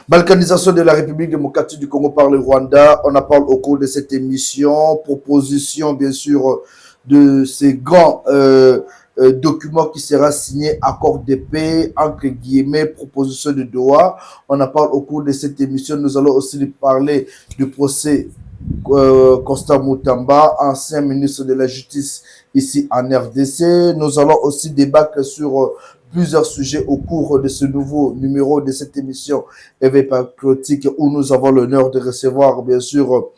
Balkanisation de la République démocratique du Congo par le Rwanda. On en parle au cours de cette émission. Proposition, bien sûr, de ces grands documents qui sera signé accord de paix, entre guillemets, proposition de Doha. On en parle au cours de cette émission. Nous allons aussi parler du procès Constant Moutamba, ancien ministre de la Justice ici en RDC. Nous allons aussi débattre sur plusieurs sujets au cours de ce nouveau numéro de cette émission Éveil patriotique où nous avons l'honneur de recevoir bien sûr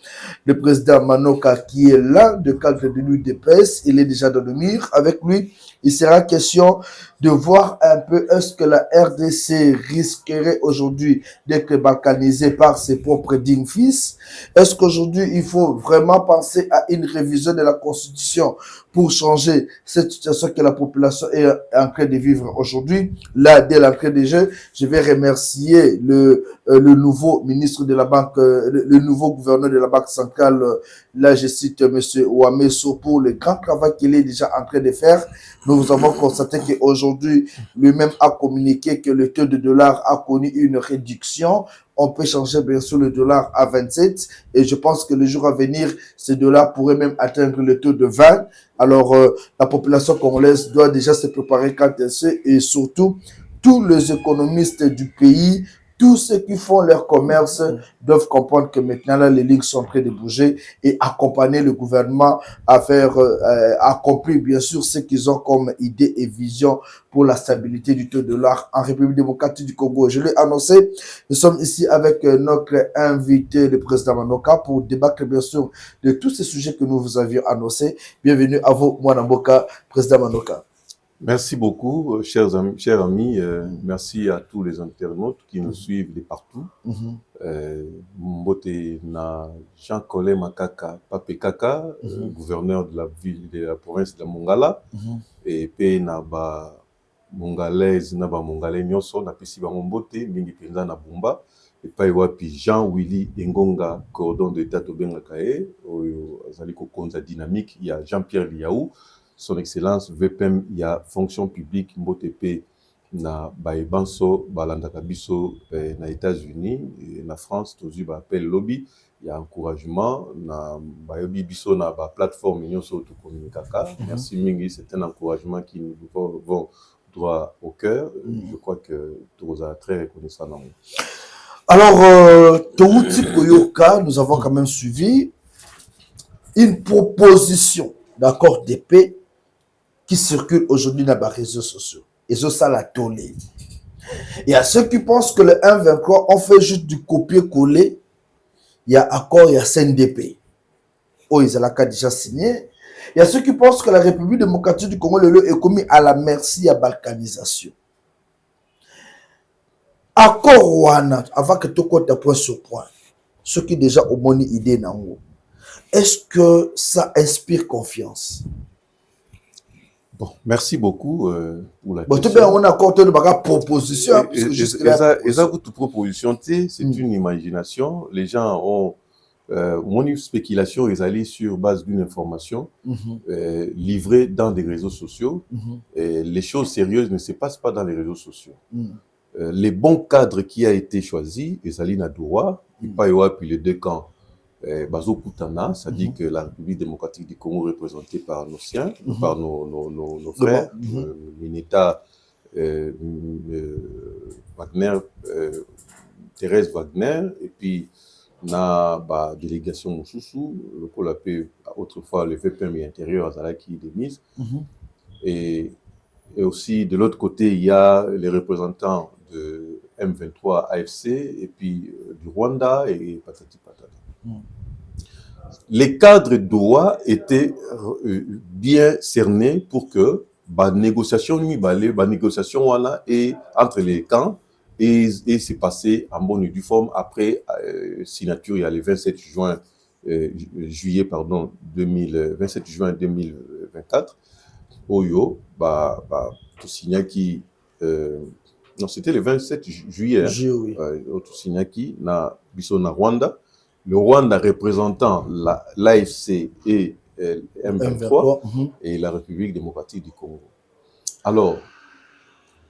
le président Manoka qui est l'un des cadres de l'UDPS. Il est déjà dans le mur. Avec lui, il sera question de voir un peu est-ce que la RDC risquerait aujourd'hui d'être balkanisée par ses propres dignes fils. Est-ce qu'aujourd'hui, il faut vraiment penser à une révision de la Constitution pour changer cette situation que la population est en train de vivre aujourd'hui? Là, dès l'entrée des jeux, je vais remercier le nouveau ministre de la Banque, le nouveau gouverneur de la Banque centrale. Là, je cite M. Ouamesso pour le grand travail qu'il est déjà en train de faire. Nous avons constaté qu'aujourd'hui, lui-même a communiqué que le taux de dollar a connu une réduction. On peut changer bien sûr le dollar à 27 et je pense que le jour à venir, ce dollar pourrait même atteindre le taux de 20. Alors, la population congolaise doit déjà se préparer quant à ça et surtout, tous les économistes du pays, tous ceux qui font leur commerce doivent comprendre que maintenant, là, les lignes sont en train de bouger et accompagner le gouvernement à faire accomplir, bien sûr, ce qu'ils ont comme idée et vision pour la stabilité du taux de dollar en République démocratique du Congo. Je l'ai annoncé, nous sommes ici avec notre invité, le président Manoka, pour débattre, bien sûr, de tous ces sujets que nous vous avions annoncés. Bienvenue à vous, Mwanamboka, président Manoka. Merci beaucoup, chers amis. Merci à tous les internautes qui nous suivent de partout. Mbote na Jean-Colin Makaka Papekaka, gouverneur de la ville de la province de Mongala, et pe na ba mongalaise na ba mongalais nyonso na pesi ba mbote mingi penza na Bumba et pa wapi Jean-Willy Engonga cordon de état tobenga kae oyo azali ko konza dynamique, il y a Jean-Pierre Liaou, son excellence VPM, il y a fonction publique Mbotepe na baebanso balandaka biso na États-Unis et na France tozu ba appel lobby, il y a encouragement na bayobi biso na ba plateforme nyonso to communicaka. Merci mingi, c'est un encouragement qui nous vont droit au cœur. Je crois que tout est très reconnaissant. Alors, Touti Koyoka, nous avons quand même suivi une proposition d'accord de paix qui circule aujourd'hui dans les réseaux sociaux. Et ça l'a tollé. Il y a ceux qui pensent que le 1-23, on fait juste du copier-coller. Il y a accord, il y a CNDP. Oh, ils ont déjà signé. Il y a ceux qui pensent que la République démocratique du Congo est commis à la merci à balkanisation. Accord Wana, avant que tout le monde point sur point, ceux qui déjà ont bonne idée, est-ce que ça inspire confiance? Bon, merci beaucoup pour la question. Bon, on a accordé une proposition. Proposition, c'est une imagination. Les gens ont une spéculation, ils allaient sur base d'une information livrée dans des réseaux sociaux. Et les choses sérieuses ne se passent pas dans les réseaux sociaux. Les bons cadres qui a été choisi, Ezali Nadoua, puis les deux camps, Bazo Koutana, ça dit que la République démocratique du Congo représentée par nos siens, par nos frères, Mineta Wagner, Thérèse Wagner, et puis na délégation Moussoussou, le pôle appelé autrefois le VPM intérieur à qui est démise. Et aussi de l'autre côté, il y a les représentants de M23 AFC et puis du Rwanda et patati patata. Les cadres Doha étaient bien cernés pour que négociation et entre les camps et c'est passé en bonne et due forme après signature il y a le 27 juin 2024 Oyo tout signé qui non c'était le 27 juillet tout signé qui na biso na Rwanda. Le Rwanda représentant l'AFC et M23 et la République démocratique du Congo. Alors,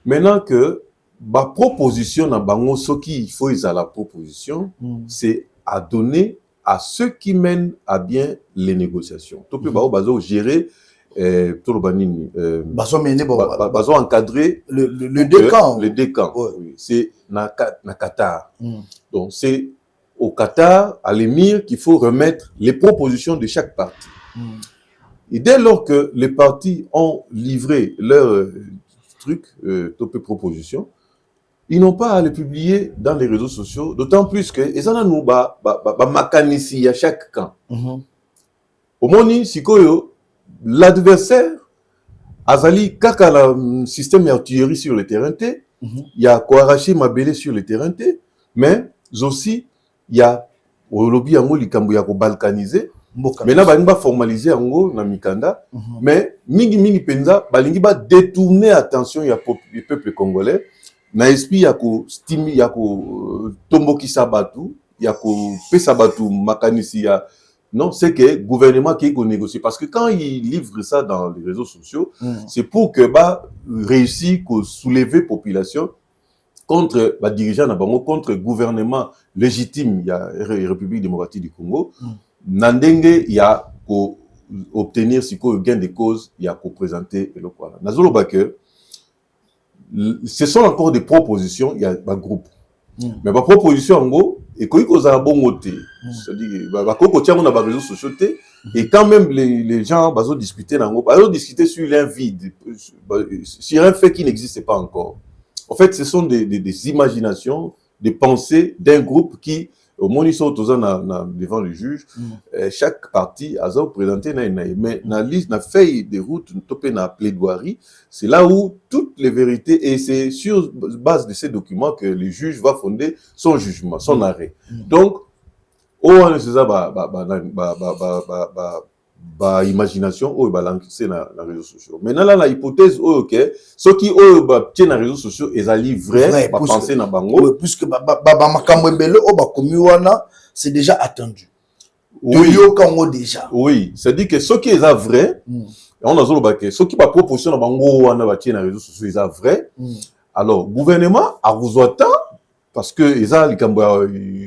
maintenant que ba proposition na bango soki il faut la proposition c'est à donner à ceux qui mènent à bien les négociations. To pe ba bazo gérer to lo banini bazo mener bazo encadrer le décan. Le décan. Oui. C'est na Qatar. Donc c'est au Qatar, à l'émir, qu'il faut remettre les propositions de chaque parti. Et dès lors que les partis ont livré leur truc, topé proposition, ils n'ont pas à les publier dans les réseaux sociaux, d'autant plus que ils en ont nous makanisi à chaque camp. Au moni sikoyo, l'adversaire azali kaka la système artillerie sur le terrain T, il y a Kouarachi Mabele sur le terrain T, mais aussi il y a au lobby yango likambo ya ko balkaniser. Maintenant ba nimba formaliser yango na mikanda, mais mingi penza balingi ba détourner attention ya peuple congolais. Na esprit ya ko stimi ya ko tomboki sabatu ya ko pesa batu makanisi ya non c'est que gouvernement qui négocie parce que quand il livre ça dans les réseaux sociaux c'est pour que ba réussir ko soulever population contre ba dirigeant na bango contre gouvernement légitime ya République démocratique du Congo na ndenge ya ko obtenir siko gain de cause ya ko présenter le quoi nazolo ba que ce sont encore des propositions, il y a un groupe. Mais ma proposition en gros, et quand ils ont un bon côté, c'est-à-dire, les réseaux sociaux, et quand même les gens vont discuter, ils discuter sur un vide, sur un fait qui n'existe pas encore. En fait, ce sont des imaginations, des pensées d'un groupe qui, au moins, ils sont devant le juge. Chaque parti a présenté, mais dans la feuille de route, na plaidoirie, c'est là où toutes les vérités, et c'est sur base de ces documents que le juge va fonder son jugement, son arrêt. Donc, on c'est ça, imagination, on va lancer dans les réseaux sociaux. Maintenant, là, l'hypothèse, ok, ceux qui ont tiennent les réseaux sociaux, ils allaient vrai, pas penser dans bango. Puisque c'est déjà attendu. Oui, déjà. Oui, c'est-à-dire que ceux qui sont vrais, on a zolo baké, ceux qui pas proposition dans bango, on a tiennent les réseaux sociaux, ils sont vrais. Alors, gouvernement, à vous attendre, parce que ils ont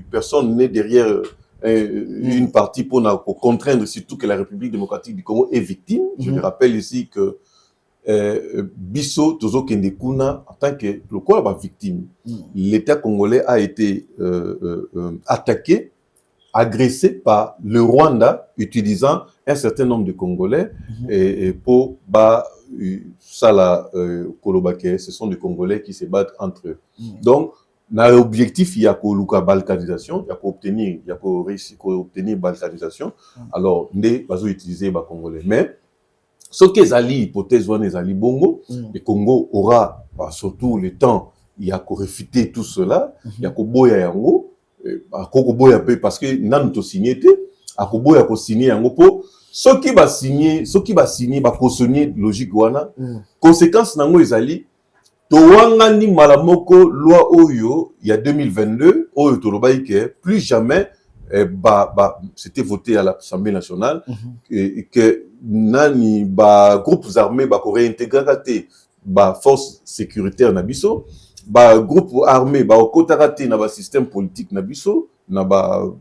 personne n'est derrière. Une partie pour contraindre surtout que la République démocratique du Congo est victime. Je le rappelle ici que Bisso Tozo Kendekuna, en tant que le quoi victime, l'État congolais a été attaqué, agressé par le Rwanda, utilisant un certain nombre de Congolais et pour ça la Kolobake, ce sont des Congolais qui se battent entre eux. Donc l'objectif, il y a la balkanisation, il y a réussir à obtenir balkanisation. Alors, on va utiliser les Congolais. Mais, ce qui est l'hypothèse, les Bongo, le Congo aura, surtout le temps, il y a qu'à réfuter tout cela, il y a qu'à boya yango, parce que nous avons signé, il y a qu'à signer yango pour ceux qui va signer, va cautionner logique wana. Conséquence nango ezali Towangani malamoko loi oyo il y a 2022 oyo tolobai que plus jamais c'était voté à l'Assemblée nationale et que nani groupes armés ko réintégrer force sécuritaire na biso groupe armé okotaka na système politique na biso na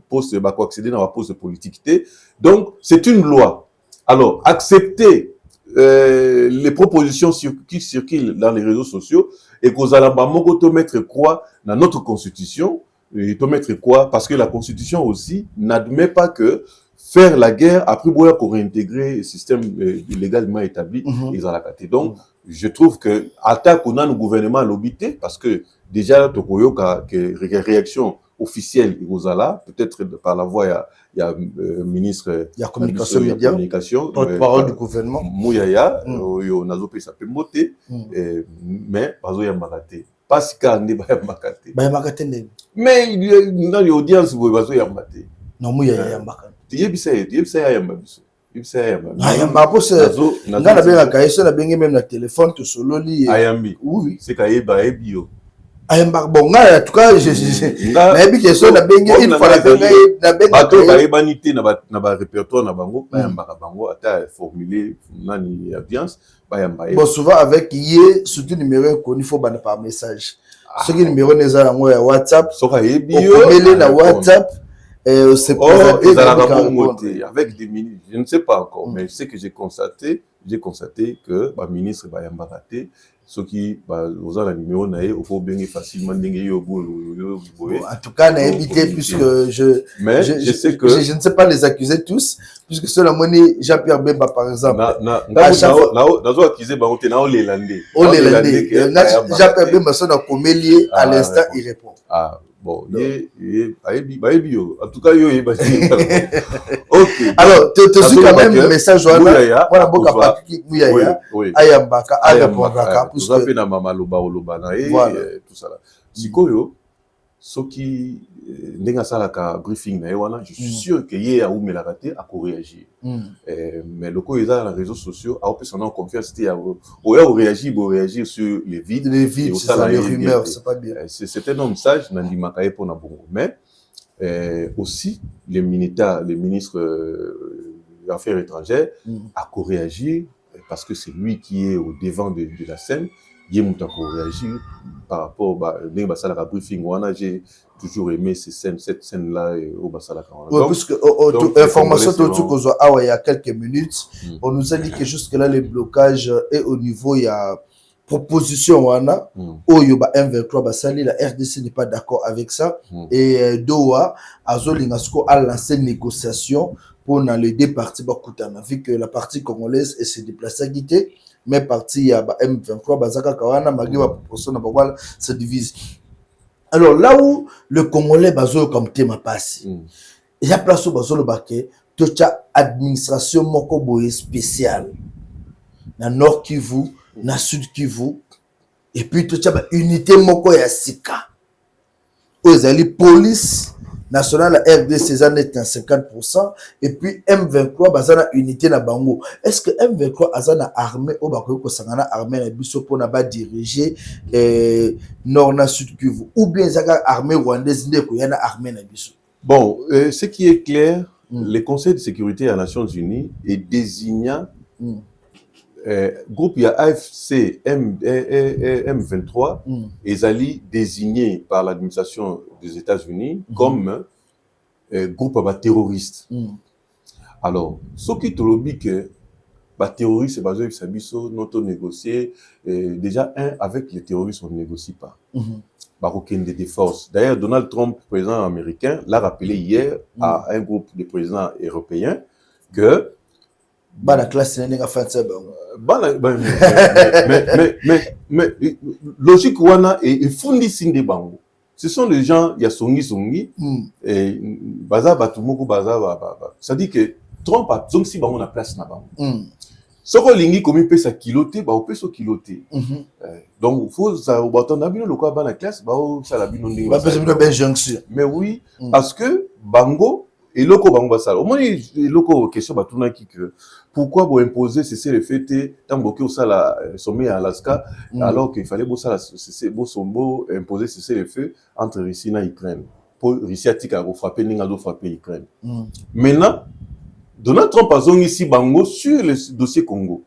poste ko accéder na poste politique té. Donc c'est une loi. Alors accepter les propositions qui circulent dans les réseaux sociaux et qu'aux alamba moko to mettre quoi dans notre constitution et to mettre quoi parce que la constitution aussi n'admet pas que faire la guerre après boya pour réintégrer le système légalement établi ils ont la carte. Donc je trouve que attaque on a le gouvernement l'obité parce que déjà tokoyoka que réaction officielle Rosala, peut-être par la voix il y a ministre il y a communication porte-parole du gouvernement Mouyaya nazo pe ça peut monter mais bazo ya makate parce que ba makate mais dans l'audience bazo ya makate non Mouyaya ya makate yebisa ya mabiso yamba pose ngana benga kaisa na benge même na téléphone to sololi ayambi oui c'est kayeba ebio Bon, en tout cas, mais question na bengi une fois na bengi bato bayebanité na ba répertoire na bango bayambaka bango ata formuler nani audience bayamba. Bon, souvent avec yé surtout numéro connu faut bana par message. Ce qui numéro neza na ngoya WhatsApp. Soka yebi yo na WhatsApp c'est présenté avec des ministres, je ne sais pas encore, mais ce que j'ai constaté que ba ministre bayambaka te. Ceux qui aux a numéro naé au faut bien facilement en tout cas n'a évité puisque je sais que je ne sais pas les accuser tous puisque sur la monnaie Jean-Pierre Bemba par exemple accuser bangote na Jean-Pierre Bemba son comélier à l'instant il répond bon en tout cas yo OK alors tu suis quand même le message voilà boka Patrick Muyaya ayambaka répondra pour ça pe na mama loba na tout ça là sikoyo soki ndenga salaka briefing na wana je suis sûr que yé a oumela raté à réagir mais le co dans les réseaux sociaux a personne confiance c'était réagir sur les vides c'est ça les rumeurs c'est pas bien c'est un homme sage nandi makaye pour na bongo mais aussi les ministres des affaires étrangères a réagir parce que c'est lui qui est au devant de la scène. Il a réagir par rapport à la briefing. J'ai toujours aimé cette scène-là au Bassalaka. Oui, puisque information il y a quelques minutes, on nous a dit que jusque-là, le blocage est au niveau, il y a proposition, M23 Bassali, la RDC n'est pas d'accord avec ça. Et Doha, Azolingasko a lancé une négociation pour dans les deux parties, vu que la partie congolaise s'est déplacée à Guité. Mais parti il y a M23 Bazaka Kawana Magiwa proportion na bakwa se divise. Alors là où le Congolais bazo comme thème passe. Il y a place au bazo le baké tocha administration moko boye spéciale. Na Nord Kivu, na Sud Kivu et puis tocha ba unité moko ya sika. Ozali police nationale RDC est à 50% et puis M23 bazana unité na bango. Est-ce que M23 azana armée au bako sangana armée na biso pour na ba diriger nord na sud Kivu ou bien zaka armée rwandaise ndeko yana armée na biso? Bon, ce qui est clair, le Conseil de sécurité des Nations Unies est désignant groupe il y a AFC M23 et Ali désigné par l'administration des États-Unis comme groupe terroriste. Alors, ce qui te dit que terroriste c'est basé sur biso notre négocier déjà avec les terroristes on ne négocie pas. Aucune des forces. D'ailleurs, Donald Trump, président américain, l'a rappelé hier à un groupe de présidents européens que la classe mais logique wana et fundi sinde bango. Ce sont des gens il y a songi et baza batumoko baza ça dit que Trump a zongi bango na place na bango. Soko lingi komi pesa kiloté ba opeso kiloté. Donc faut ça au bâton na bino lokwa ba na classe ba o sala bino ndingi ba pesa bino ben jonction. Mais oui parce que bango et loko bango basala. Au moins loko question batuna ki que pourquoi vous imposer cesser le fait tant que ça la sommet à Alaska alors qu'il fallait ça c'est beau sombo imposer cesser le feu entre Russie et Ukraine pour Russie a frapper ninga do frapper Ukraine. Maintenant Donald Trump a zongi ici bango sur le dossier Congo.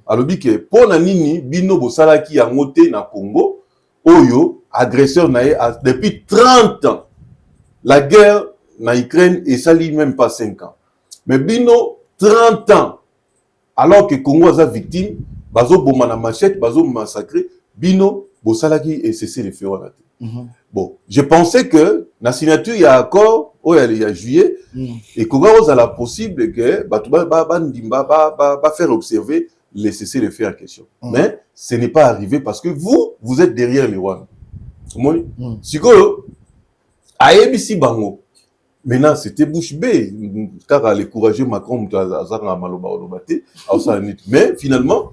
Alors dit que pour na nini bino bosala ki ya ngote na Congo oyo agresseur na depuis 30 ans. La guerre na Ukraine et ça lui même pas 5 ans. Mais bino 30 ans alors que Congo a victime bazo boma na machette bazo massacrer bino bosalaki et cesser les feux wana. Bon, je pensais que la signature il y a accord il y a juillet et Congo a la possible que ba faire observer les cesser les feux en question. Mais ce n'est pas arrivé parce que vous êtes derrière les Rwandais. Siko ayebi bango. Maintenant, c'était bouche bée, car les courageux Macron, mais finalement,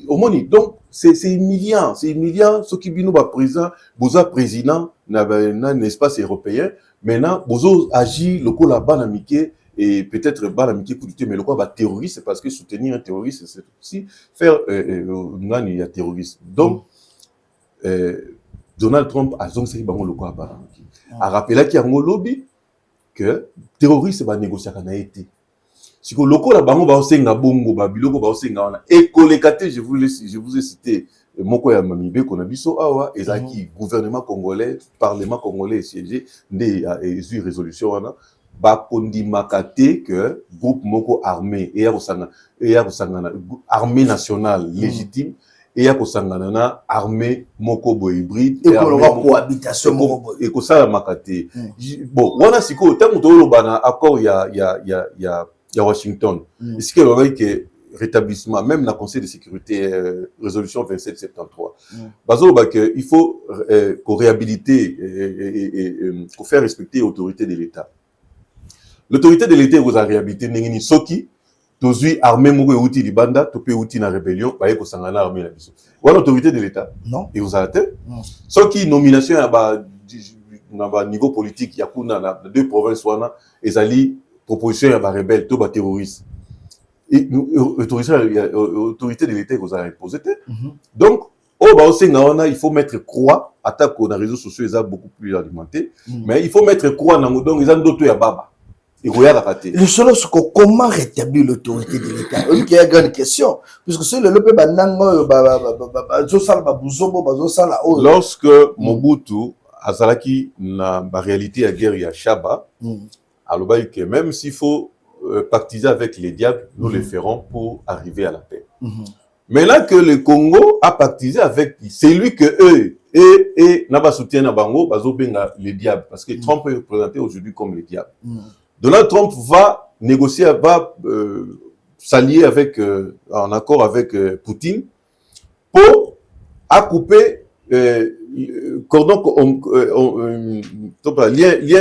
au moins, donc, c'est humiliant, ce qui vient au président, dans un espace européen, maintenant, bozo agit, le coup là-bas, amitié, et peut-être bas l'amitié pour lutter, mais le quoi, terroriste, parce que soutenir un terroriste, c'est aussi faire, il y a terroriste. Donc, Donald Trump a zongi bango loko abara a rappelé qu'il y a un lobby que terroriste va négocier avec Haïti. Si le local bango ba osenga bongo ba biloko ba osenga wana et kolekate je vous ai cité moko ya mamibe kona biso awa ezaki gouvernement congolais parlement congolais siégé ndé ezui résolution wana ba kondimakate que groupe moko armé et ya kosangana armée nationale légitime et ya kosangana na armée moko bo hybride et ko cohabitation moko et ko sala makate bon wana siko tango to lobana accord ya Washington est-ce que le que rétablissement même dans le Conseil de sécurité résolution 2773 bazo ba que il faut qu'on réhabiliter et qu'on faire respecter l'autorité de l'État. L'autorité de l'État vous a réhabilité n'engini soki tozui armée moko outil libanda topé outil na rébellion ba yeko sangana armée la biso voilà l'autorité de l'État non et vous a atteint soki nomination ya ba niveau politique ya kuna na deux provinces wana ezali proposition ya ba rebelle to ba terroriste et autorité de l'État vous a imposé donc il faut mettre croix attaque aux réseaux sociaux ils ont beaucoup plus alimenté mais il faut mettre croix dans donc ils ont d'autres ya baba. Le seul c'est comment rétablir l'autorité de l'État. Il y a une grande question. Puisque c'est le peuple lorsque Mobutu azalaki na réalité à guerre ya Chaba, alors que même s'il faut pactiser avec les diables, nous le ferons pour arriver à la paix. Maintenant que le Congo a pactisé avec, c'est lui que eux et n'a pas soutien à Bango, les diables, parce que Trump est représenté aujourd'hui comme les diables. Donald Trump va négocier, va s'allier avec, en accord avec Poutine pour couper lien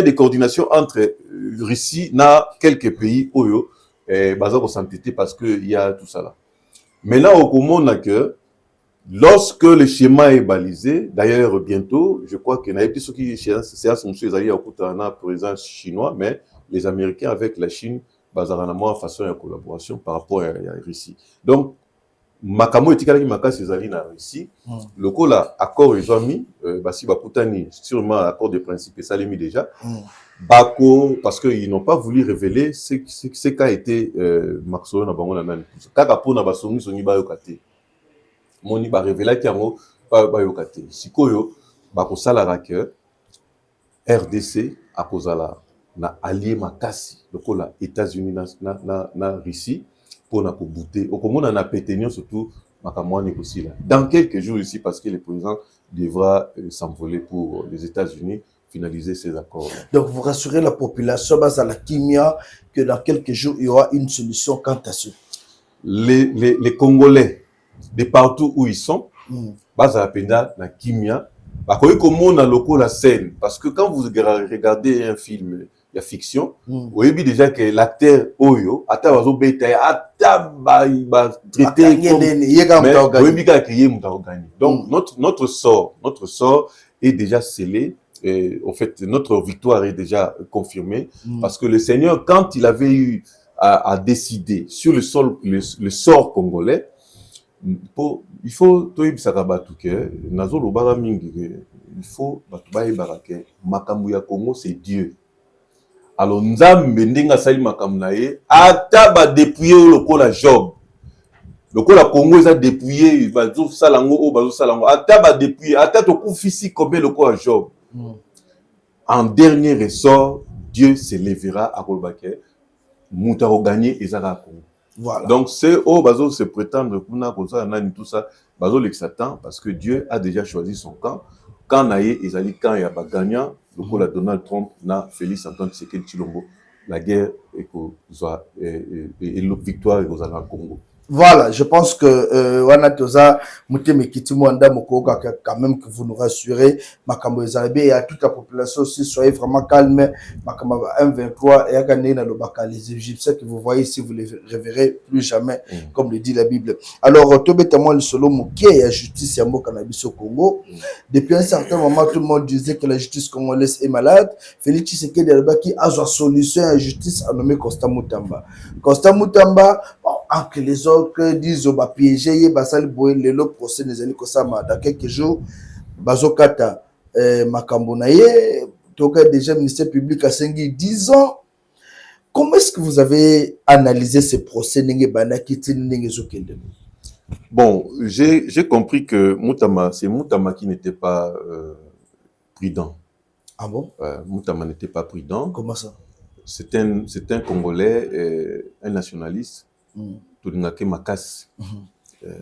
de coordination entre Russie et quelques pays Oyo et Bazar s'entêter parce qu'il y a tout ça là. Maintenant, au Congo, que lorsque le schéma est balisé, d'ailleurs bientôt, je crois qu'il y a ceux qui c'est à son président chinois, mais les Américains avec la Chine, bazaranamo en façon de collaboration par rapport à la Russie. Donc, Makamo et Tikali Maka Césarine à Russie, le coup là, accord ils ont mis, Basi Bakutani, sûrement accord de principe, ça l'a mis déjà. Bako, parce qu'ils n'ont pas voulu révéler ce qu'a été Maxo na Bango Nanan. Kakapo na Basongi Songi Bayokate. Moni ba révéla qui a mo Bayokate. Sikoyo, Bako Salara que RDC à Kozala. Na allié makasi lokola États-Unis na Russie pour na ko bouter au comment on a pété surtout makamwa négocier là dans quelques jours ici parce que le président devra s'envoler pour les États-Unis finaliser ces accords là. Donc vous rassurez la population base à la Kimia que dans quelques jours il y aura une solution quant à ce les Congolais de partout où ils sont base à la penda na Kimia bah comment on a loco la scène parce que quand vous regardez un film la fiction, vous voyez déjà que l'acteur Oyo, ata bazo beta, ata ba traité donc notre sort est déjà scellé. Et, en fait, notre victoire est déjà confirmée parce que le Seigneur, quand il avait eu à décider sur le sort congolais, il faut il faut makambu ya Congo c'est Dieu. Alors Nzambe ndenga sali makambu na ye ata ba dépouiller lokola Job. Lokola Congo eza dépouiller bazo salango o bazo salango ata ba dépouiller ata to kufisi combien lokola Job. En dernier ressort, Dieu se lèvera à Kolbake. Moutaro gagner ezaka Congo. Voilà. Donc c'est au bazo se prétendre kuna koza nani tout ça bazo l'exatan parce que Dieu a déjà choisi son camp. Quand naye ezali quand ya ba gagnant lokola Donald Trump na Félix Antoine Tshisekedi Tshilombo la guerre et la victoire est au Congo. Voilà, je pense que Wanatoza Muteme Kitimwanda Mokoga quand même que vous nous rassurez, Makambo Ezarebe et à toute la population aussi soyez vraiment calme. Makambo 1:23 et à gagner dans le Baka les Égyptiens que vous voyez ici vous les reverrez plus jamais comme le dit la Bible. Alors Tobetamo le solo Moké et la justice Yambo Cannabis au Congo. Depuis un certain moment tout le monde disait que la justice congolaise est malade. Félix Tshisekedi Albaki a sa solution à la justice a nommé Constant Mutamba. Constant Mutamba que les autres disent bah piégé basal boy le procès des années kosama dans quelques jours bazokata makambo na ye donc déjà ministère public a 10 ans. Comment est-ce que vous avez analysé ce procès? Bon, j'ai compris que c'est Moutama qui n'était pas prudent. Ah bon? Moutama n'était pas prudent. Comment ça? C'est un Congolais, un nationaliste, Tolinake Makas.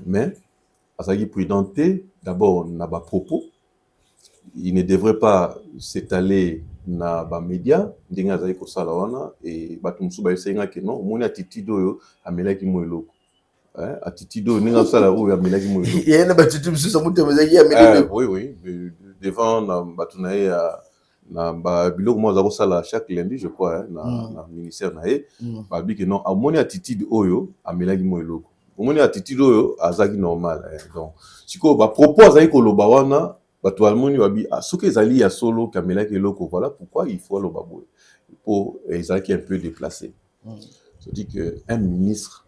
Mais, à sa prudente, d'abord, n'a pas propos. Il ne devrait pas s'étaler na ba média ndinga zali ko sala wana et batumsu ba esenga ke non moni atitido yo amelaki mo eloko atitido ninga sala o amelaki mo eloko il y a na batitu musu mutu mezaki amelaki oui devant na batunaye na ba biloko mo za ko sala chaque lundi je crois na ministère na e ba bi ke non moni atitido oyo amelaki mo eloko moni atitido oyo azaki normal donc siko ba propos azali ko loba wana bato almoni wabi soki ezali ya solo kamelaki eloko voilà pourquoi il faut le baboué pour ezalaki un peu déplacé. Je dis que un ministre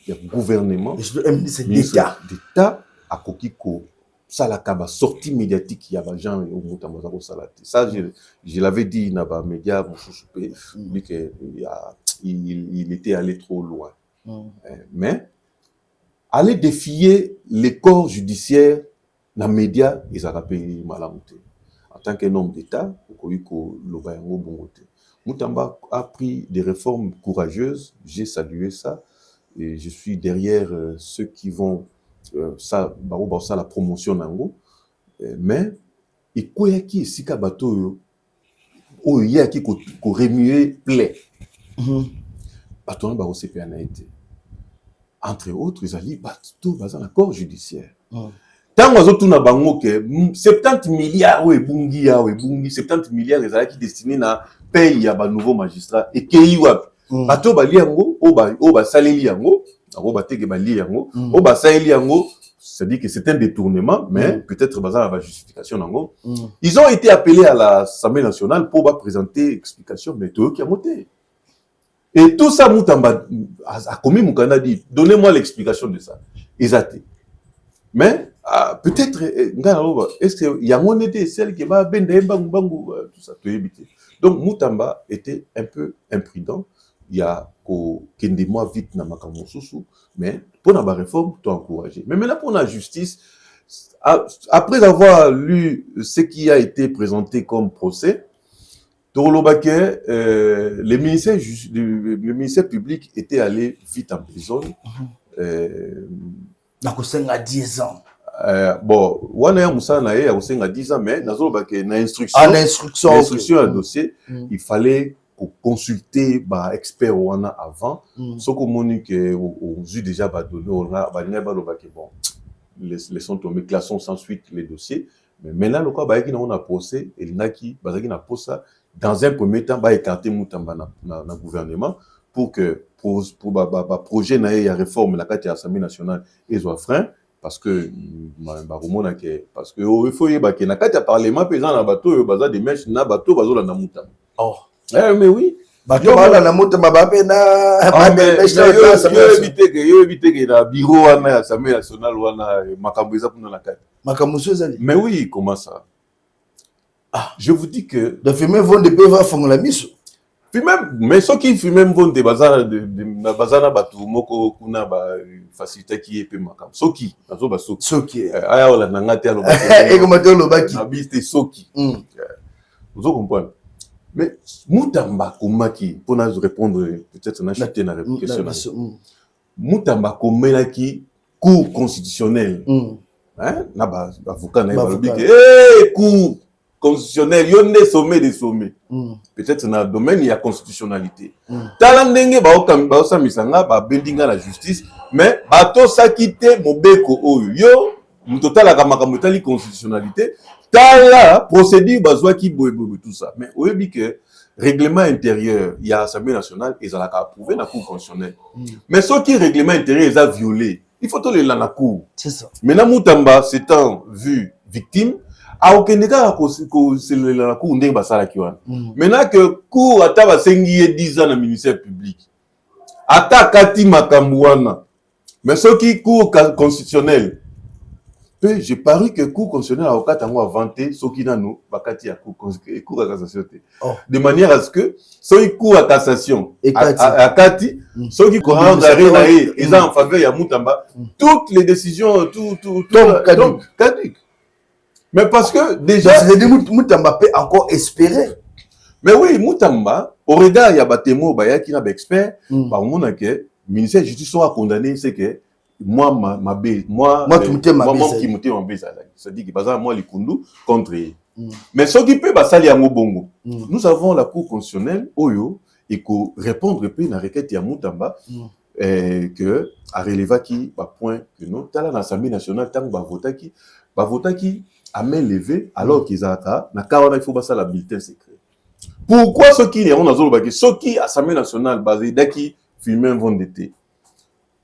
du gouvernement un ministre d'État a kokiko salaka ba sortie médiatique ya ba gens au Moutamba ko salate ça je l'avais dit na ba média mususupe dit que il était allé trop loin. Mais aller défier les corps judiciaires na média ils ont rappelé malamuté en tant qu'un homme d'État Okoyiko Lobayango Bongote. Moutamba a pris des réformes courageuses, j'ai salué ça et je suis derrière ceux qui vont ça la promotion nango mais et koyaki sika bato o yaki ko remuer plaie bato na ba OCP na été entre autres ils allaient bato bazana corps judiciaire. Tant que na bango ke 70 milliards ou ebungi 70 milliards ezalaki destiné na paye ya ba nouveau magistrat et kei wa bato bali yango o ba saleli yango ba teke bali yango o ba saleli yango c'est-à-dire que c'est un détournement mais peut-être bazana ba justification nango ils ont été appelés à l'Assemblée nationale pour présenter explication mais to ki amoté et tout ça Moutamba a commis Moukana dit donnez-moi l'explication de ça exact mais peut-être est-ce que yango n'était celle qui va benda bangu tout ça to éviter. Donc Moutamba était un peu imprudent, il y a ko kende moi vite na makambo susu mais pour la réforme to encourager. Mais maintenant pour la justice après avoir lu ce qui a été présenté comme procès Torolobake le ministère public était allé vite en prison na 10 ans. Bon, wana ya musana ya kosenga 10 ans mais nazoloba ke na instruction à dossier il fallait consulter ba expert wana avant soko moni que au ju déjà ba donné on a ba loba ke bon laissons tomber classons sans suite les dossiers mais maintenant le quoi ba yaki na on a procès et naki bazaki na posa dans un premier temps ba écarter Moutamba na gouvernement pour que pour projet na ya réforme la carte de l'Assemblée nationale et soit frein parce que parce que il faut y que na carte de parlement pesant na bateau baza des mèches na bateau bazola na Moutamba. Oh mais oui bateau bazola na Moutamba ba pe na mèche yo éviter que na bureau wana Assemblée nationale wana makambo eza kuna na carte makambo ezali mais oui comment ça je vous dis que de fumer vont de peu va fongola miso même mais ceux qui fument même vont de bazar de bazana batu moko kuna ba facilité qui est peu makam soki azo ba soki aya wala nangate alo ba et comment te lo baki habite soki vous comprenez mais Moutamba komaki pour nous répondre peut-être na chuter na question Moutamba komelaki cour constitutionnelle hein na ba avocat na ba lobiki cour constitutionnel, il y a des sommets des sommets. Peut-être dans le domaine, il y a constitutionnalité. Talandenge, ba misanga, ba bendinga la justice, mais bato sa quitté mobeko oyo. Yo, total la kamakambotali constitutionnalité. Tala procédure bazwa ki boye tout ça. Mais on dit que règlement intérieur, il y a l'Assemblée nationale et ça l'a approuvé dans la cour constitutionnelle. Mais ce qui règlement intérieur ils a violé, il faut aller dans la cour. C'est ça. Maintenant Moutamba s'étant vu victime a aucun cas c'est la cour ndenge basala kiwana. Maintenant que cour ata basengi 10 ans dans le ministère public. Ata kati makambuana. Mais ce qui cour constitutionnel Peu, j'ai paru que cour constitutionnel a okatango inventé ce qui n'a nous bakati à cour à cassation. De manière à ce que ce cour à cassation à kati ceux qui courant arrêt ils ont en faveur ya Mutamba toutes les décisions tout caduc. Mais parce que déjà Mutamba peut encore espérer. Mais oui, Mutamba au regard il y a batemo baya qui n'a expert par mon que ministère de justice soit condamné c'est que moi qui monte ma base c'est-à-dire que par exemple moi les kundu contre mais ce qui peut basali ya bongo nous avons la cour constitutionnelle oyo et ko répondre peu na requête ya Mutamba que a relevé qui ba point que non tala na l'Assemblée nationale tant ba vota qui a main levée alors qu'ils a na kawana il faut basala la bulletin secret. Pourquoi ceux qui les ont dans le ceux qui Assemblée nationale basé daki filmer un vent d'été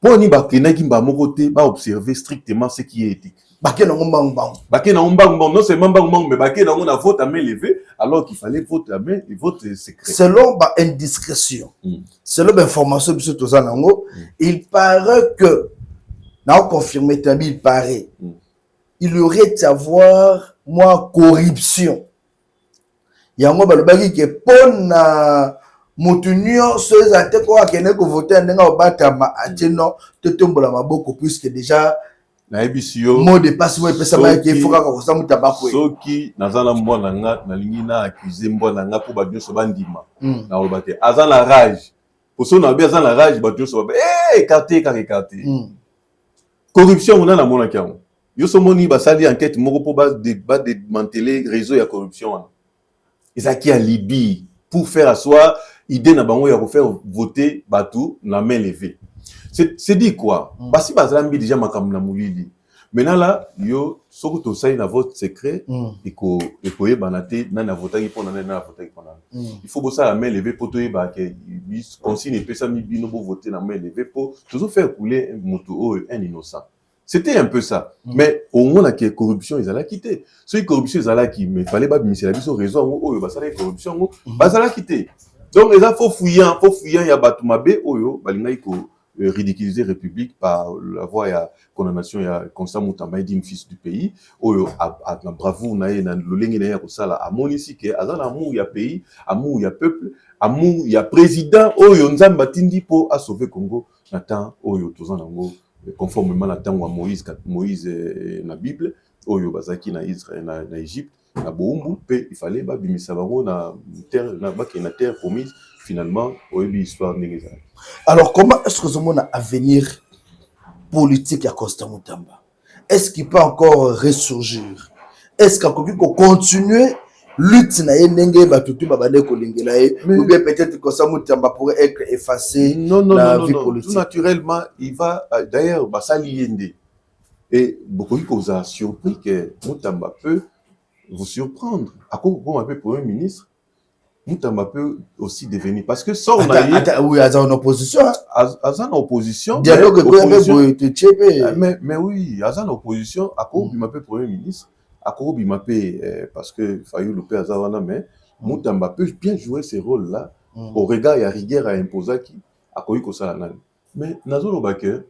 pour ni bakenaki mbamoko te ba observer strictement ce qui est éthique. Bakena ngombang. Non seulement mbang mais bakena on a vote à main levée alors qu'il fallait vote à main et vote secret. Selon ba indiscrétion. Selon l'information de tout ça nango, il paraît que n'a confirmé tambi il paraît. Il y aurait à avoir moi corruption. Yango balobaki ke pona Moutunio, ceux à te quoi qui n'est que voté en n'enga obatama ateno te tombola maboko puisque déjà na ebisio mot de passe moi pesa ma qui faut ka ça mutabako soki nazana mbona nga na lingi na accuser mbona nga po ba nyoso bandima na olobate azana rage pour so na bi azana rage ba nyoso ba écarté corruption on a na mona kiango yo so moni ba sali enquête moko po ba démanteler réseau ya corruption ezaki à Libye pour faire asseoir idée na bango ya faire voter batou na main levée. C'est dit quoi? Parce que bazambi déjà makambo na mulili. Maintenant là, yo soko to sai na vote secret et ko banate na votaki pour na votaki pour il faut bosser la main levée pour to ba que consigne pesa mi bino bo voter na main levée pour toujours faire couler un moto un innocent. C'était un peu ça. Mais au moins la corruption ils allaient quitter. Ceux corruption ils allaient qui mais fallait pas miser la vie sur raison ba ça la corruption ba ça la quitter. Donc les faut fouillant ya batumabe oyo balinga ko ridiculiser République par la voie ya condamnation ya Constant Mutamba dit fils du pays oyo a bravoure na ye na lolengi na ya ko sala amoni si ke azana amour ya pays amour ya peuple amour ya président oyo nzamba tindi po a sauver Congo na temps oyo tozana ngo conformément à la temps où Moïse na Bible oyo bazaki na Israël na Égypte na Boumbu il fallait ba bimisa bango na terre promise finalement oyebi histoire ndengeza. Alors comment est-ce que ce monde a avenir politique à Constant Mutamba? Est-ce qu'il peut encore ressurgir? Est-ce qu'il peut continuer lutte na ndenge batutu babane ko lingela ou bien peut-être que Constant Mutamba pourrait être effacé la vie politique? Tout naturellement, il va d'ailleurs basali yende et beaucoup vous a surpris que Mutamba peut vous surprendre. À quoi vous m'appelez Premier ministre? Mutamba peut aussi devenir parce que ça on a oui à en opposition en opposition dialogue mais oui à en opposition à quoi vous m'appelez Premier ministre à quoi vous m'appelez parce que Fayou le père Azana mais Mutamba peut bien jouer ce rôle là au regard il y a rigueur à imposer qui à quoi il ça mais nazolo bake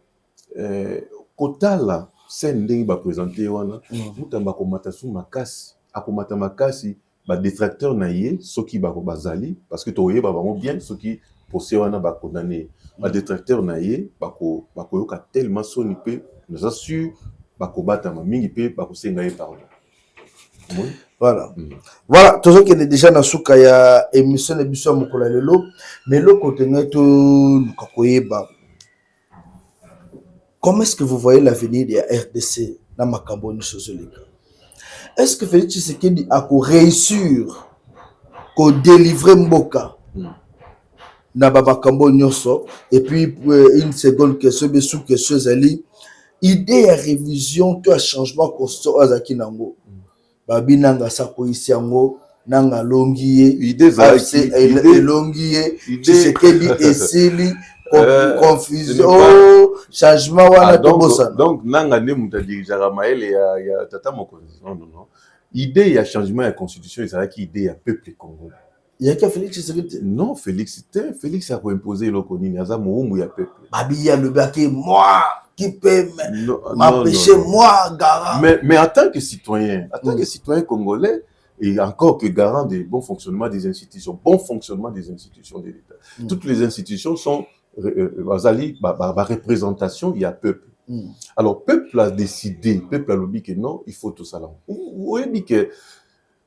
kotala scène ndenge ba présenter wana Mutamba komata sou makasi akomata makasi ba détracteur na ye soki ba bazali parce que toye ba bango bien soki procès wana ba condamné ba détracteur na ye ba ko yoka tellement soni pe nous assure ba ko bata ma mingi pe ba ko senga ye pardon. Voilà. Voilà, toujours qu'il est déjà dans souka ya émission de biso mokola lelo mais le côté neto lukakoyeba. Comment est-ce que vous voyez l'avenir de la RDC dans makambo ni sozoleka? Est-ce que Félix Tshisekedi a réussir à délivrer Mboka na makambo nyonso et puis une seconde question besu question zali idée ya révision to changement constant azaki nango babinanga sako isi yango nanga longiye idée za longiye Tshisekedi esili confusion changement wana tobosa donc nanga ne muta dirigera maele ya tata mokonzi non idée ya changement ya constitution ezalaki idée ya peuple congolais. Il y a qu'à Félix Tshisekedi. Non, Félix a imposé le konini aza moumou ya peuple. Babi ya le baké moi qui peut m'empêcher, moi, garant. Mais en tant que citoyen, congolais, et encore que garant du bon fonctionnement des institutions de l'État. Toutes les institutions sont représentation, il y a peuple. Alors, peuple a décidé, peuple a lobby que non, il faut tout ça là. Vous dit que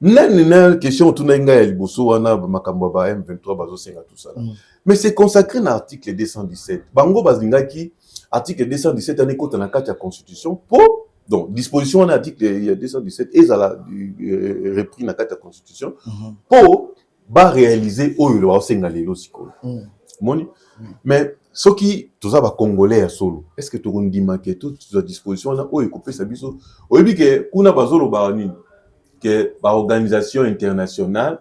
une question tout M23 mais c'est consacré dans l'article 217. Bango bazingaki article 217 année côté dans la constitution pour donc disposition en article 217 et ça la repris dans la constitution pour réaliser au le senga lelo sikolo. Moni mais ce qui tout ça va congolais à solo. Est-ce que tu ondima que toute cette disposition là o ekopé sa biso o bi que kuna bazolo ba nini que ba organisation internationale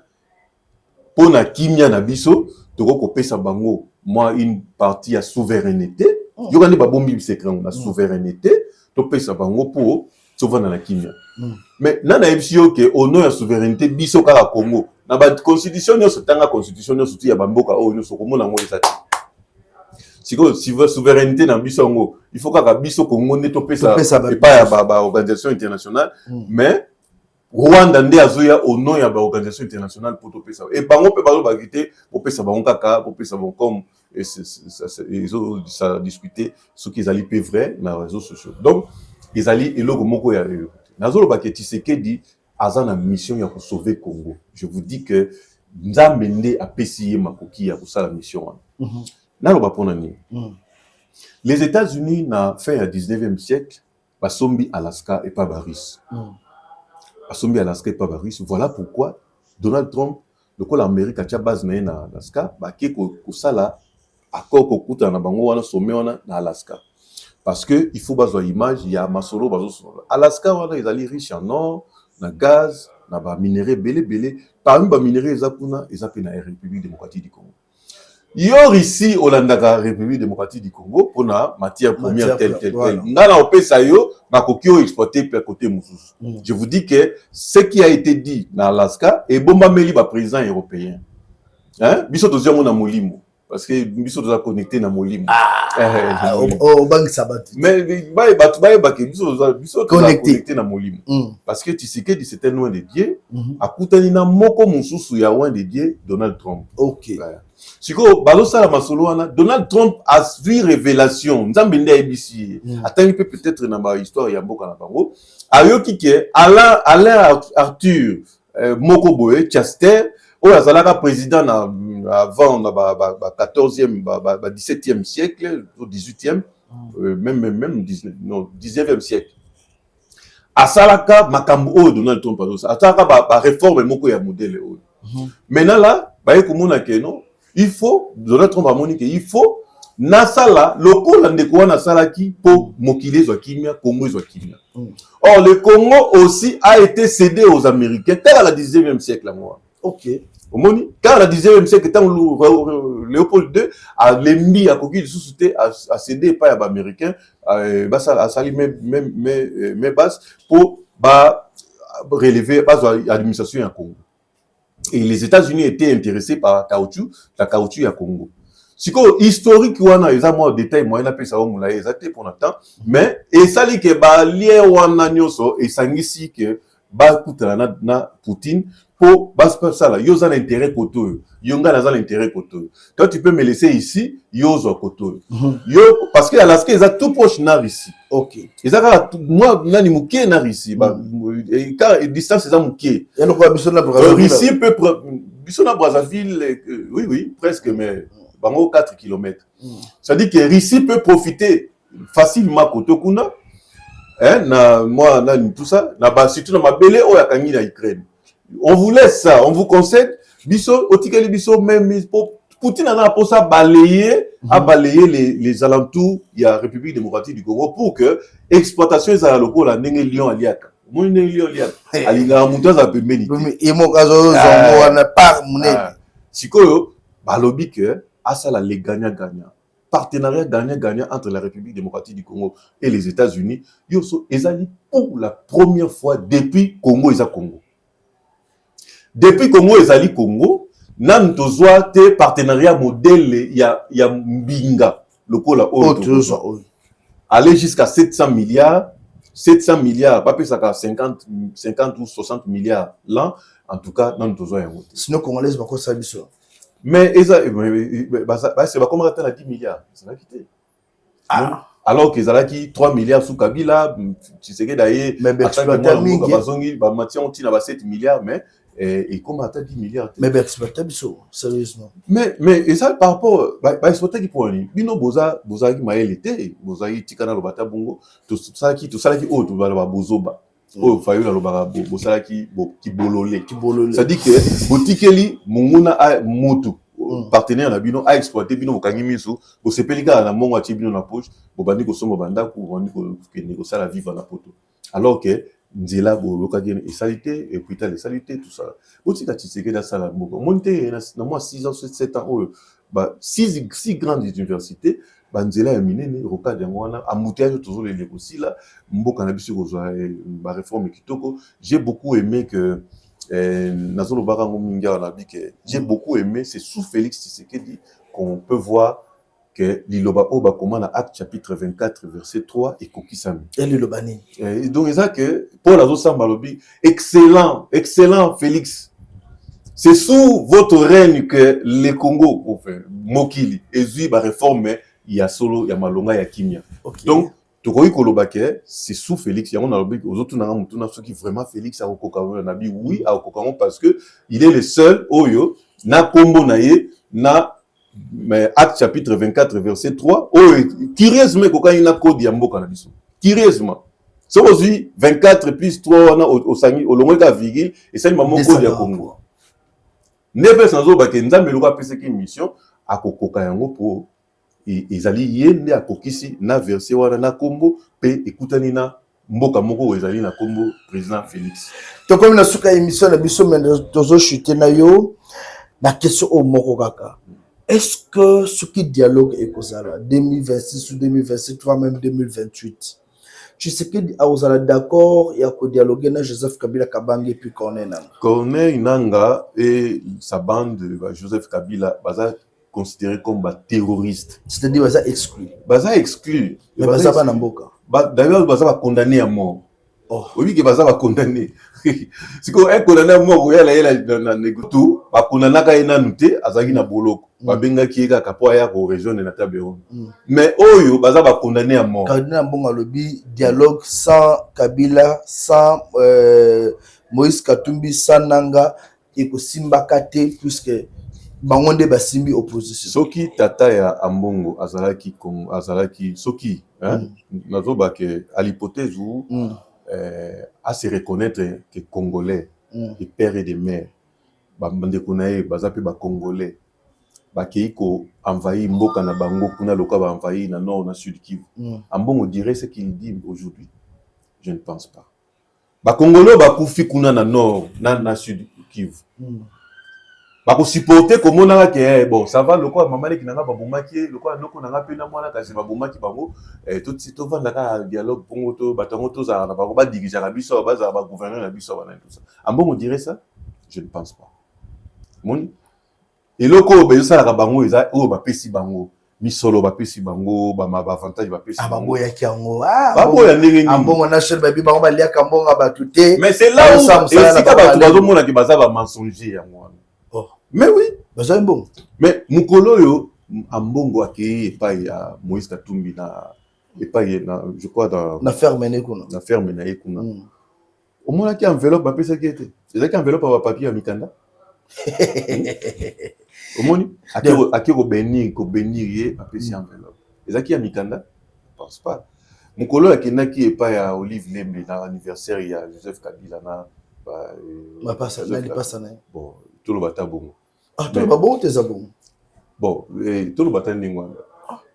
pour na kimia na biso toko kopesa bango moi une partie à souveraineté yokani ba bombi secret na souveraineté to pesa bango pour souvent na kimia mais nana ebisio que au nom ya souveraineté biso kala Congo na ba constitution nyonso tanga constitution nyonso tu ya bamboka o nyonso komona ngo ezati siko si veut souveraineté na biso ngo il faut ka biso Congo ne to pesa pas ba organisation internationale mais Rwanda nde azoya au nom ya ba organisation internationale pour to pesa et bango pe bazo ba quitter pour pesa bango kaka pour pesa bango comme et ça discuter ce qu'ils allaient pas vrai dans les réseaux sociaux donc ils allaient et logo moko ya nazolo ba que Tshisekedi azana mission ya pour sauver Congo. Je vous dis que nzambe nde apesi makoki ya kusala mission naloba pona ni les États-Unis na fin ya 19e siècle basombi Alaska et pas Baris. Basombi Alaska et pas Baris. Voilà pourquoi Donald Trump le col Amérique a base na Alaska ba ke ko sala accord ko kuta na bango wana sommet wana na Alaska. Parce que il faut bazo image il y a masolo bazo Alaska wana ils allaient riche en or, na gaz, na ba minerais belé parmi ba minerais ezapuna ezapena République démocratique du Congo. Yor ici Hollanda République démocratique du Congo pour la matière première telle. Ngana opesa yo bakokio exploiter par côté mususu. Je vous dis que ce qui a été dit dans Alaska et bomba meli ba président européen. Hein? Biso tozio na molimo parce que biso doza connecté na molimo. Au bank sabat. Mais ba ke biso connecté na molimo. Parce que tu sais que c'était loin de Dieu, akutani na moko mususu ya loin de Dieu Donald Trump. OK. Siko balosa la masolo wana Donald Trump a vu révélation nzambe nde ABC attends peut-être na ba histoire ya mboka na bango ayoki ke Alain Arthur moko boye Chester o azalaka président avant na 14e 17e siècle au 18e même 19e siècle asalaka makambo o Donald Trump asalaka ba réforme moko ya modèle o maintenant là ba komona ke non il faut, Donald Trump a monique, il faut, Nasala, le Congo ndeko Nasala qui pour mokile zo kimia, Congo zo kimia. Or, le Congo aussi a été cédé aux Américains, tel à la 19e siècle là, moi. OK. Au moni, car à la 19e siècle, tant Léopold II a l'ennemi à coquille de sous-souté a cédé pas à Américains, a sali mes bases pour relever l'administration en Congo. Et les États-Unis étaient intéressés par la caoutchouc à Congo. Si quoi historique wana eza moi détail moi na pesa o mula exacté pour l'instant mais et ça li que ba lié wana nyoso et sangisi que ba kutana na Poutine pour ba ça là yoza l'intérêt koto yonga na za l'intérêt koto. Toi tu peux me laisser ici yozo koto. Yo parce que Alaska est tout proche na ici. OK. Et ça moi nani muké na ici ba et car distance c'est muké. Et nous quoi biso na Brazzaville. Ici peut biso na Brazzaville oui presque mais bango 4 km. Ça dit que Russie peut profiter facilement koto kuna. Hein na moi na tout ça na ba surtout na mabele o ya kangi na Ukraine. On vous laisse ça, on vous concède biso otikeli biso même Poutine a pour ça balayer les alentours il y a République démocratique du Congo pour que exploitation za loko la ndenge lion aliaka. Mo ndenge lion aliaka. Alinga mutu za pembeni. Et mo kazo zongo wana par munene. Sikoyo balobi que asala les gagnant-gagnant. Partenariat gagnant-gagnant entre la République démocratique du Congo et les États-Unis, yoso ezali pour la première fois depuis Congo eza Congo. Depuis Congo ezali Congo, nan tozwa te partenariat modèle ya mbinga lokola autre. aller jusqu'à 700 milliards, 700 milliards, pas plus ça 50 ou 60 milliards là, en tout cas, dans nos besoins. Sinon, Congolais, c'est pas ça, biso. Mais c'est pas comme à 10 milliards. Ça va quitter. Ah. Alors qu'ils ont qui 3 milliards sous Kabila, tu sais que d'ailleurs, mais exploiter mingi, bah matière on tient 7 milliards, mais et comment atteindre 10 milliards. Mais exploiter biso, sérieusement. Mais et ça par rapport exploiter qui pour lui. Bino boza qui m'a été, boza qui tikana lo bata bongo, tout ça qui oh tout va bozoba. Oh fayu la lo baba bosala qui bololé. Ça dit que botikeli munguna a motu. Partenaire na bino a exploité bino bokangi miso bo sepelika na mongo ati bino na poche bo bandi ko somba banda ku bandi ko négocier la vivre na poto alors que nzela bo lokaki et salité et puis les salité tout ça botika tseke da sala mboko monté na moi 6 ans 7 ans ba 6 grandes universités ba nzela ya minene rokade ngwana amoutage toujours les aussi là mboka na biso ko ba réforme kitoko j'ai beaucoup aimé que j'ai beaucoup aimé, c'est sous Félix Tshisekedi qu'on peut voir que l'Iloba Oba commande à Acte chapitre 24, verset 3 et Kokisami. Et l'Ilobani. Donc, c'est ça que Paul Azosa Malobi, excellent Félix. C'est sous votre règne que les Congo, enfin, Mokili, et Zui, réforme, il y a solo, il y a Malonga, il y a Kimia. Okay. Donc, Tokoi Kolobake, c'est sous Félix. Il y a aux autres ceux qui vraiment Félix a Okokamon Nabi, oui, à Okokamon parce que il est le seul, Oyo, na Kombo Naye, na Acte chapitre 24, verset 3, Oyo, curieusement, Koka ina code Yambo Kanabiso. Curieusement. C'est aussi 24 plus 3, on a au Sangi, au long de la virgule, et ça, il m'a mon code ya Congo. Nebe sans Obake, Nzambe Loka Peseki mission, à Kokokayango pour. Ezali yende akokisi na verset wana na kombo pe ekutani na mboka moko ezali na kombo président Félix. To comme na suka émission na biso mais tozo chuter na yo na question au moko kaka. Est-ce que ce qui dialogue ekozala 2026 ou 2027 voire même 2028? Tu sais que aozala d'accord ya ko dialoguer na Joseph Kabila Kabange puis Corneille Nanga et sa bande Joseph Kabila baza considéré comme terroriste. C'est-à-dire baza exclu. Baza exclu. Mais baza pas namboka. D'ailleurs baza va condamné à mort. Oh. Oui que baza va condamné. C'est qu'on est condamné à mort ya na négoto, ba condamna ka ina nuté azaki na boloko. Ba benga ki ka kapo ya ko région de Natabero. Mais oyo baza va condamné à mort. Cardinal Mbonga lobi dialogue sans Kabila, sans Moïse Katumbi, sans Nanga et ko simbaka te puisque bangonde basimbi opposition. Soki tata ya Ambongo azalaki soki nazoba que à l'hypothèse où à se reconnaître que congolais et père et de mère bande kunae bazape ba congolais ba keiko envahi mboka na bango kuna loka ba envahi na nord na sud Kivu. Ambongo dirait ce qu'il dit aujourd'hui. Je ne pense pas. Ba congolais ba kufi kuna na nord na sud Kivu. Bako supporter comme on a que bon ça va le quoi maman qui n'a pas bomaki le quoi noko n'a pas na mwana kasi ba bomaki bango tout de suite on va na dialogue pour to batango to za na ba ba diriger la biso ba za ba gouverner la biso ba tout ça en bon on dirait ça je ne pense pas mon et loko be ça la bango eza o ba pesi bango misolo ba pesi bango ba ma avantage ba pesi bango ya kiango bango ya ndenge ni mbongo national ba bi bango ba lia kambonga ba tuté mais c'est là où c'est ka ba bazo mona ki baza ba mensonger ya moi. Mais oui, bon. Mais Mukolo yo ambongo akei epai ya Moïse Katumbi na epai na je crois dans na ferme na kuna. Na ferme na kuna. Au moins qui enveloppe ba pesa kete. C'est ça qui enveloppe ba papier à Mikanda. Au moins akiro benir ye ba pesa enveloppe. C'est ça qui a Mikanda? Je pense pas. Mukolo akenaki epai ya Olive Lembe na anniversaire ya Joseph Kabila na ba pasa na pasa na. Bon, tout le bata bongo. Ah, tout le bon tes abon. Bon, tout le bata ndingwa.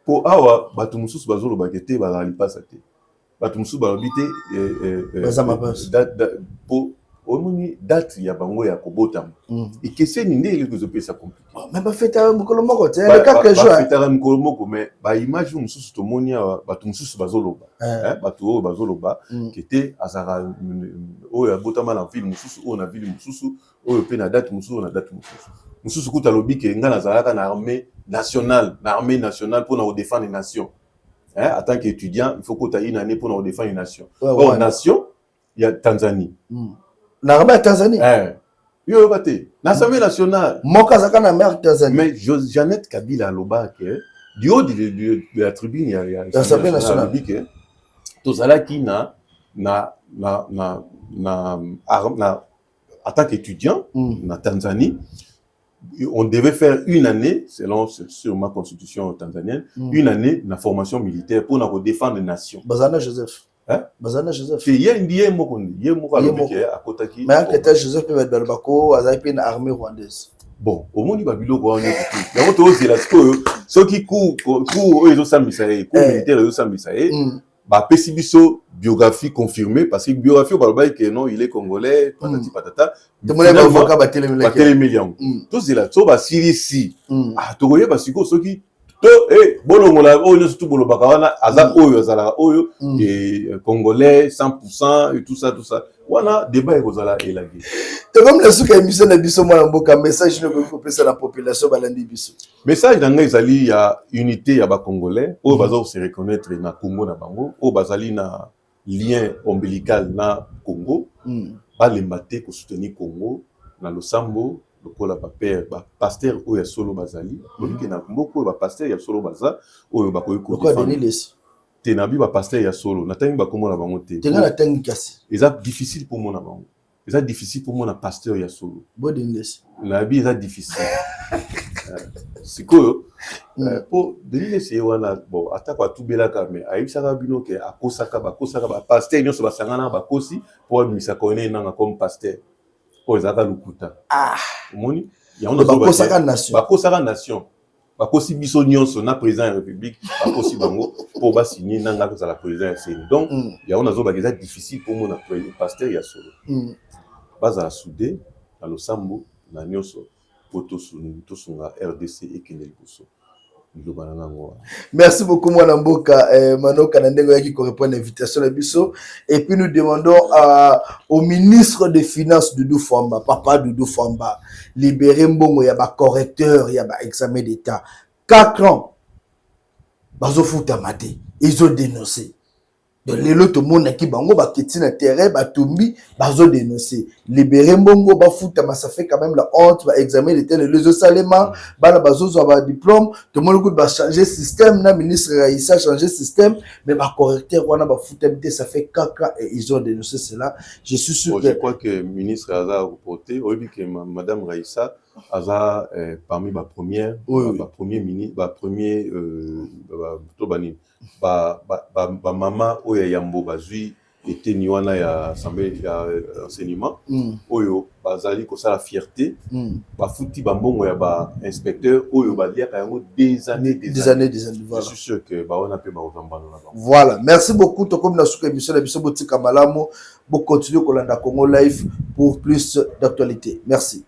Pour awa batu mususu bazolo bakete ba li pasa te. Batu mususu ba bité bazama passe. Pour omoni date ya bango ya kobota. Et que c'est ninde ile que je peux ça compliqué. Mais ba feta mukolo moko te le quelques jours. Ba feta mukolo moko mais ba image mususu to moni batu mususu bazolo ba. Batu bazolo ba qui était azara o ya botama na ville mususu o na ville mususu o pe na date mususu na date mususu. Mususu kuta lobi ke nga nazalaka na armée nationale pour na défendre les nations. Hein, en tant qu'étudiant, il faut que tu aies une année pour nous défendre une nation. Ouais, nation, il y a Tanzanie. La Tanzanie. Il y a l'Assemblée nationale. Tanzanie. Mais Jeannette Kabila Loba, du haut de la tribune, il y a l'Assemblée nationale. Tout ça qui en tant qu'étudiant, en Tanzanie, on devait faire une année, selon sur ma constitution tanzanienne, une année de formation militaire pour nous défendre la nation. Bazana Joseph. Hein? Bazana Joseph. Il y a un mot à Kotaki. Mais Aketa Joseph peut être Bako, Azaï une armée rwandaise. Bon, au monde, il va bilo quoi. Il y a autre chose, ceux qui courent, ils ont sambisaé, cours militaire, ils ont sambisaé. Bah, Pessibiso, biographie confirmée, parce que biographie, au Balbaï, que non, il est congolais, patati patata. Tout le monde est avocat, Batele millions. Tout c'est là, tout va Syrie. Ah, tu vois, parce que ceux qui, bon, on a, oh, surtout, bon, bakawana, azak, oyo, azala, oyo, et congolais, 100%, et tout ça. Voilà, débat, ozala, et la vie. C'est comme la souka émission de Bisso, moi, un message, je ne peux pas passer la population, balandi Bisso. Message dans les alliés, il y a unité, il y a des Congolais, au bazar se reconnaître na Congo na bango, au bazali na lien ombilical na Congo, pas les matés pour soutenir Congo, na Losambo, le kola paper, pasteur ou ya solo bazali, donc na beaucoup ba pasteur ya solo baza, ou ba koyo ko tenabi ba pasteur ya solo, na tangi ba komo na bango te. Tenga na tangi kasi. C'est difficile pour moi na bango. C'est difficile pour moi na pasteur ya solo. Bodindes. La vie est difficile. C'est que pour devenir c'est wana bon attaque à tout belaka mais aibisaka bino ke akosaka ba pasteur nyonso basangana ba kosi pour misa connaît nanga comme pasteur pour ezaka lukuta omoni ya on bakosaka nation bakosi biso nyonso na président de la république bakosi bango pour ba signer nanga za la président ya CENI donc ya on azoba c'est difficile pour moi na pasteur ya solo baza soudé na Losambo na nyonso Tosunga RDC et Kenel Bousso. Merci beaucoup, Mwana Mboka. Mano Kanandengo qui correspond à l'invitation de Bisso. Et puis nous demandons au ministre des Finances Doudou Famba, Papa Doudou Famba, libérer Mbongo, il y a un correcteur, il y a un examen d'État. 4 ans, Bazo Foutamate, ils ont dénoncé. Donc, les autres monde qui bango ba kiti na terrain ba tumbi bazo dénoncer libérer mbongo ba futa ma ça fait quand même la honte ba examiner les autres salema ba bazo zo ba diplôme tout le monde ba changer système na ministre Raissa changer système mais ba correcteur wana ba futa ça fait 4 ans et ils ont dénoncé cela je suis sûr je crois que ministre a reporté au que madame Raissa a parmi ma première premier ministre ba premier tobani ba maman oya yambo bazui était niwana ya assemblée ya enseignement oyo bazali ko sala fierté ba futi ba mbongo ya ba inspecteur oyo ba liaka yango des années voilà. Je suis sûr que ba on a pe ba ozambano là. Voilà, merci beaucoup to comme na souka émission la biso botika malamu bo continuer ko landa Congo Live pour plus d'actualité. Merci.